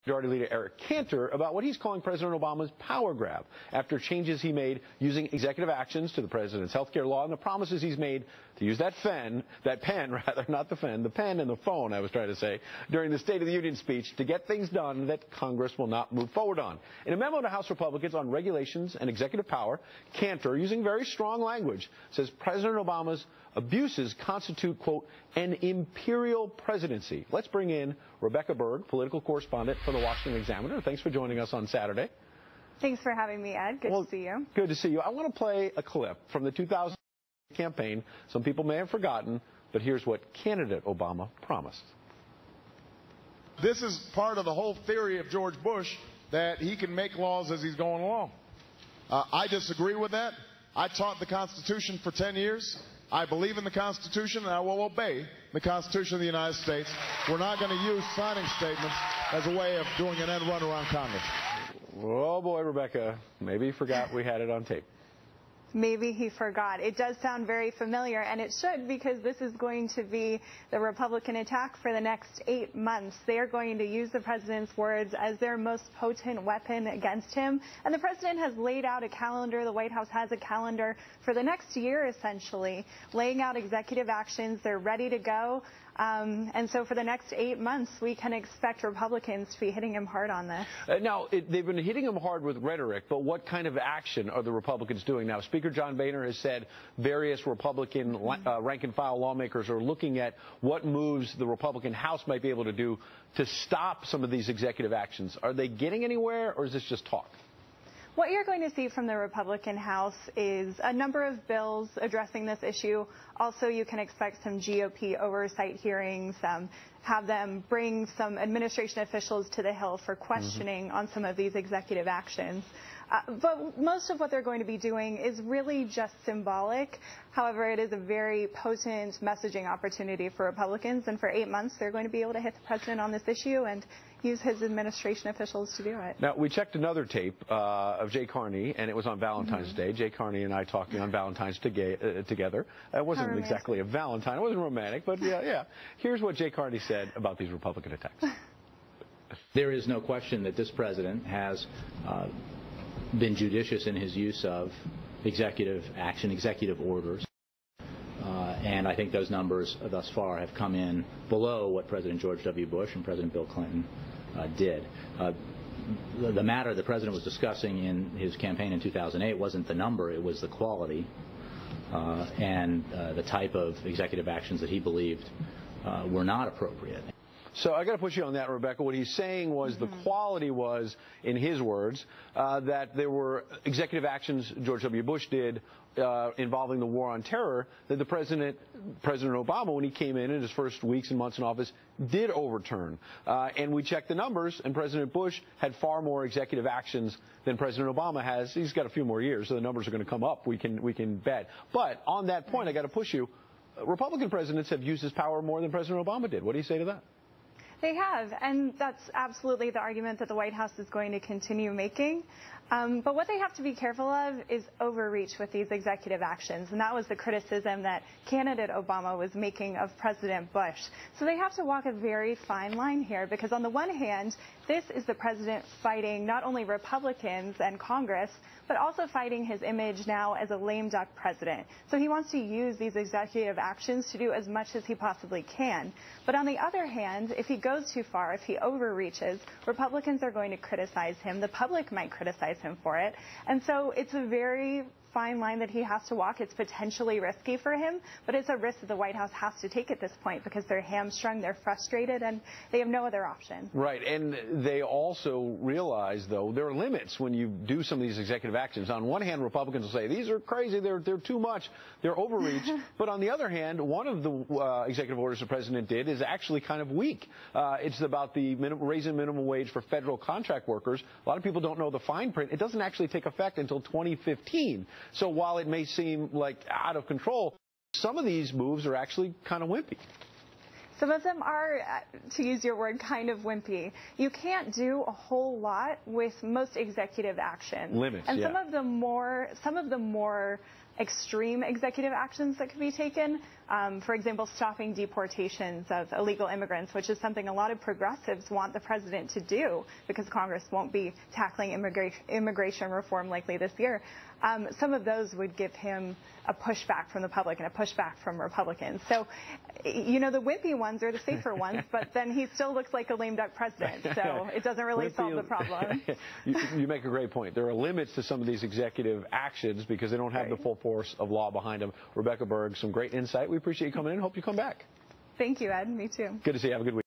Majority Leader Eric Cantor about what he's calling President Obama's power grab after changes he made using executive actions to the president's health care law and the promises he's made to use that pen, not the pen, the pen and the phone, I was trying to say, during the State of the Union speech to get things done that Congress will not move forward on. In a memo to House Republicans on regulations and executive power, Cantor, using very strong language, says President Obama's abuses constitute, quote, an imperial presidency. Let's bring in Rebecca Berg, political correspondent for the Washington Examiner. Thanks for joining us on Saturday. Thanks for having me, Ed. Good to see you. Good to see you. I want to play a clip from the 2000 campaign. Some people may have forgotten, but here's what candidate Obama promised. This is part of the whole theory of George Bush, that he can make laws as he's going along. I disagree with that. I taught the Constitution for 10 years. I believe in the Constitution, and I will obey the Constitution of the United States. We're not going to use signing statements as a way of doing an end run around Congress. Oh, boy, Rebecca. Maybe you forgot we had it on tape. Maybe he forgot. It does sound very familiar, and it should, because this is going to be the Republican attack for the next 8 months. They are going to use the president's words as their most potent weapon against him. And the president has laid out a calendar. The White House has a calendar for the next year, essentially, laying out executive actions. They're ready to go. And so for the next 8 months, we can expect Republicans to be hitting him hard on this. Now, they've been hitting him hard with rhetoric, but what kind of action are the Republicans doing now? Speaker John Boehner has said various Republican rank-and-file lawmakers are looking at what moves the Republican House might be able to do to stop some of these executive actions. Are they getting anywhere, or is this just talk? What you're going to see from the Republican House is a number of bills addressing this issue. Also, you can expect some GOP oversight hearings, have them bring some administration officials to the Hill for questioning on some of these executive actions. But most of what they're going to be doing is really just symbolic. However, it is a very potent messaging opportunity for Republicans, and for 8 months they're going to be able to hit the president on this issue and use his administration officials to do it. Now, we checked another tape of Jay Carney, and it was on Valentine's Day. Jay Carney and I talking on Valentine's together. It wasn't exactly a Valentine. It wasn't romantic, but yeah. Here's what Jay Carney said about these Republican attacks. There is no question that this president has been judicious in his use of executive action, executive orders. And I think those numbers thus far have come in below what President George W. Bush and President Bill Clinton did. The matter the president was discussing in his campaign in 2008 wasn't the number, it was the quality and the type of executive actions that he believed were not appropriate. So I got to put you on that, Rebecca. What he's saying was the quality was, in his words, that there were executive actions George W. Bush did involving the war on terror that President Obama, when he came in his first weeks and months in office, did overturn. And we checked the numbers, and President Bush had far more executive actions than President Obama has. He's got a few more years, so the numbers are going to come up. We can bet. But on that point, I got to push you. Republican presidents have used his power more than President Obama did. What do you say to that? They have, and that's absolutely the argument that the White House is going to continue making. But what they have to be careful of is overreach with these executive actions, and that was the criticism that candidate Obama was making of President Bush. So they have to walk a very fine line here, because on the one hand, this is the president fighting not only Republicans and Congress, but also fighting his image now as a lame duck president. So he wants to use these executive actions to do as much as he possibly can. But on the other hand, if he goes too far, if he overreaches, Republicans are going to criticize him. The public might criticize him for it. And so it's a very fine line that he has to walk. It's potentially risky for him, but it's a risk that the White House has to take at this point because they're hamstrung, they're frustrated, and they have no other option. Right, and they also realize, though, there are limits when you do some of these executive actions. On one hand, Republicans will say, these are crazy, they're too much, they're overreach. But on the other hand, one of the executive orders the president did is actually kind of weak. It's about the raising minimum wage for federal contract workers. A lot of people don't know the fine print. It doesn't actually take effect until 2015. So while it may seem like out of control, some of these moves are actually kind of wimpy. Some of them are, to use your word, kind of wimpy. You can't do a whole lot with most executive action. Limits, and yeah. some of the more extreme executive actions that could be taken. For example, stopping deportations of illegal immigrants, which is something a lot of progressives want the president to do because Congress won't be tackling immigration reform likely this year. Some of those would give him a pushback from the public and a pushback from Republicans. So, you know, the wimpy ones are the safer ones, but then he still looks like a lame duck president. So it doesn't really solve the problem. You make a great point. There are limits to some of these executive actions because they don't have the full force of law behind them. Rebecca Berg, some great insight. We appreciate you coming in. Hope you come back. Thank you, Ed. Me too. Good to see you. Have a good week.